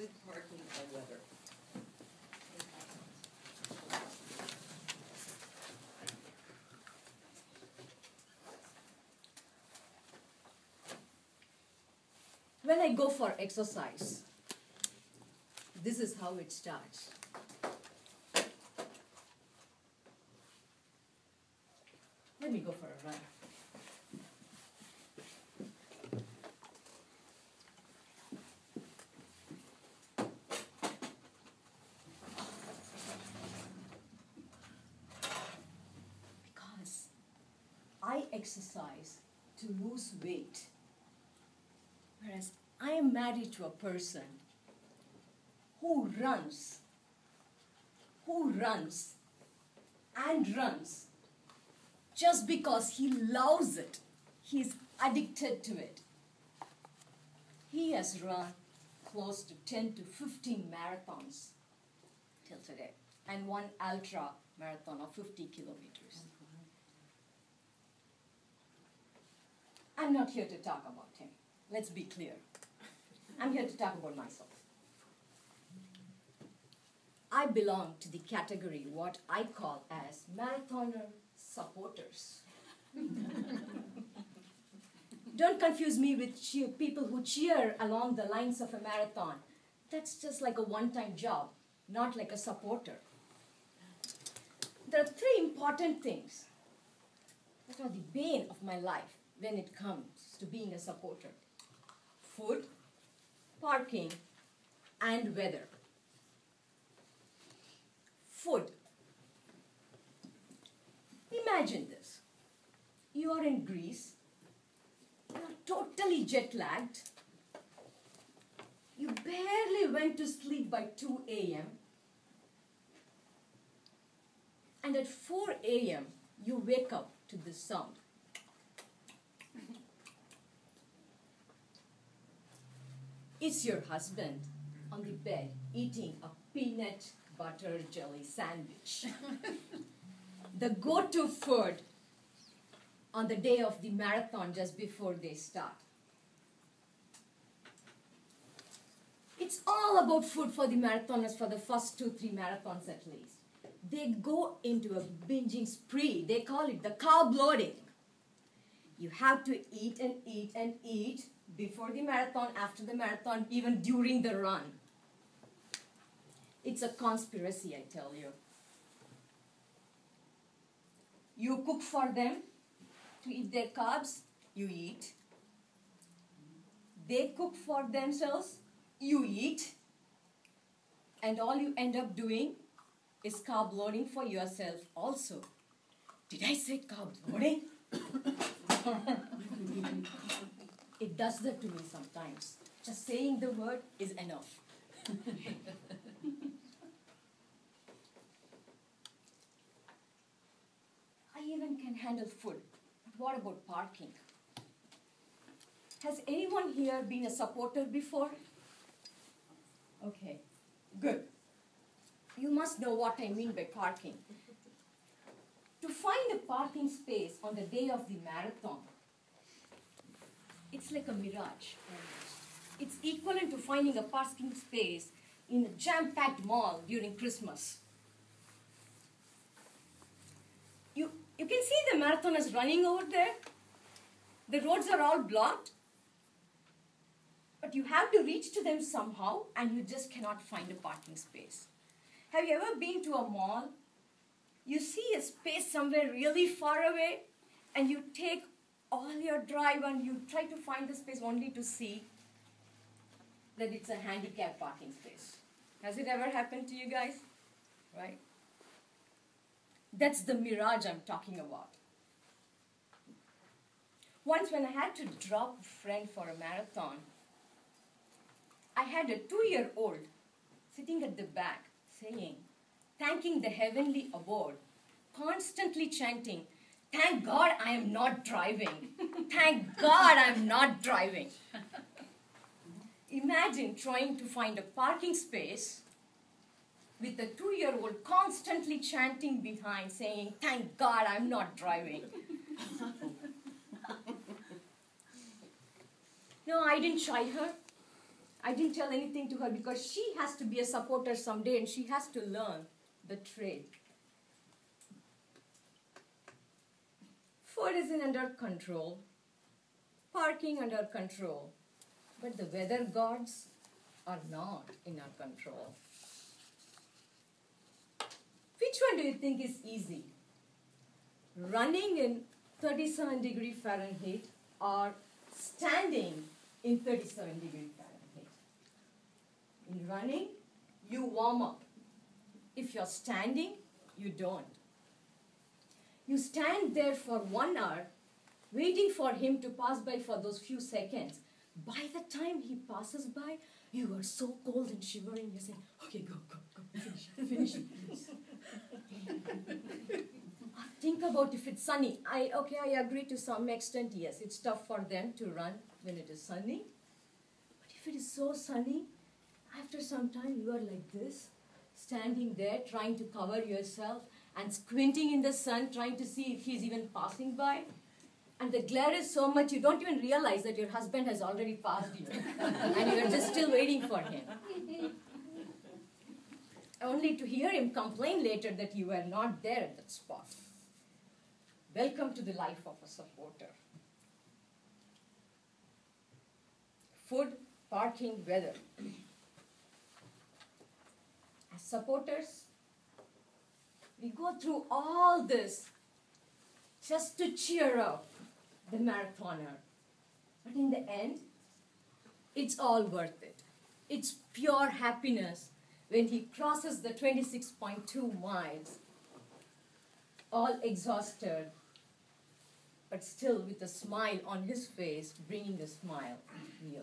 food, parking, or weather? When I go for exercise, this is how it starts. Let me go for a run. Because I exercise to lose weight, whereas I am married to a person who runs and runs just because he loves it. He's addicted to it. He has run close to 10 to 15 marathons till today, and one ultra marathon of 50 kilometers. I'm not here to talk about him. Let's be clear. I'm here to talk about myself. I belong to the category what I call as marathoner supporters. Don't confuse me with people who cheer along the lines of a marathon. That's just like a one-time job, not like a supporter. There are three important things that are the bane of my life when it comes to being a supporter: food, parking, and weather. Food. Imagine this. You are in Greece. You are totally jet-lagged. You barely went to sleep by 2 a.m. And at 4 a.m., you wake up to this sound. It's your husband on the bed eating a peanut butter jelly sandwich. The go-to food on the day of the marathon just before they start. It's all about food for the marathoners for the first 2-3 marathons at least. They go into a binging spree. They call it the carb loading. You have to eat and eat and eat before the marathon, after the marathon, even during the run. It's a conspiracy, I tell you. You cook for them to eat their carbs, you eat. They cook for themselves, you eat. And all you end up doing is carb loading for yourself also. Did I say carb loading? It does that to me sometimes. Just saying the word is enough. I even can handle food, but what about parking? Has anyone here been a supporter before? Okay, good. You must know what I mean by parking. To find a parking space on the day of the marathon, it's like a mirage. It's equivalent to finding a parking space in a jam-packed mall during Christmas. You can see the marathoners running over there. The roads are all blocked. But you have to reach to them somehow, and you just cannot find a parking space. Have you ever been to a mall? You see a space somewhere really far away, and you take all your drive and you try to find the space only to see that it's a handicapped parking space. Has it ever happened to you guys? Right? That's the mirage I'm talking about. Once when I had to drop a friend for a marathon, I had a 2-year-old sitting at the back saying, thanking the heavenly abode, constantly chanting, "Thank God I am not driving. Thank God I am not driving." Imagine trying to find a parking space with a 2-year-old constantly chanting behind saying, "Thank God I'm not driving." No, I didn't chide her. I didn't tell anything to her because she has to be a supporter someday and she has to learn the trade. Food is under control, parking under control, but the weather gods are not in our control. Which one do you think is easy? Running in 37 Fahrenheit or standing in 37 Fahrenheit? In running, you warm up. If you're standing, you don't. You stand there for 1 hour, waiting for him to pass by for those few seconds. By the time he passes by, you are so cold and shivering, you're saying, okay, go, finish it, please. Think about if it's sunny. I agree to some extent, yes, it's tough for them to run when it is sunny. But if it is so sunny, after some time you are like this, standing there trying to cover yourself and squinting in the sun, trying to see if he's even passing by. And the glare is so much you don't even realize that your husband has already passed you. And you're just still waiting for him. Only to hear him complain later that you were not there at that spot. Welcome to the life of a supporter. Food, parking, weather. As supporters, we go through all this just to cheer up the marathoner. But in the end, it's all worth it. It's pure happiness when he crosses the 26.2 miles, all exhausted, but still with a smile on his face, bringing a smile in your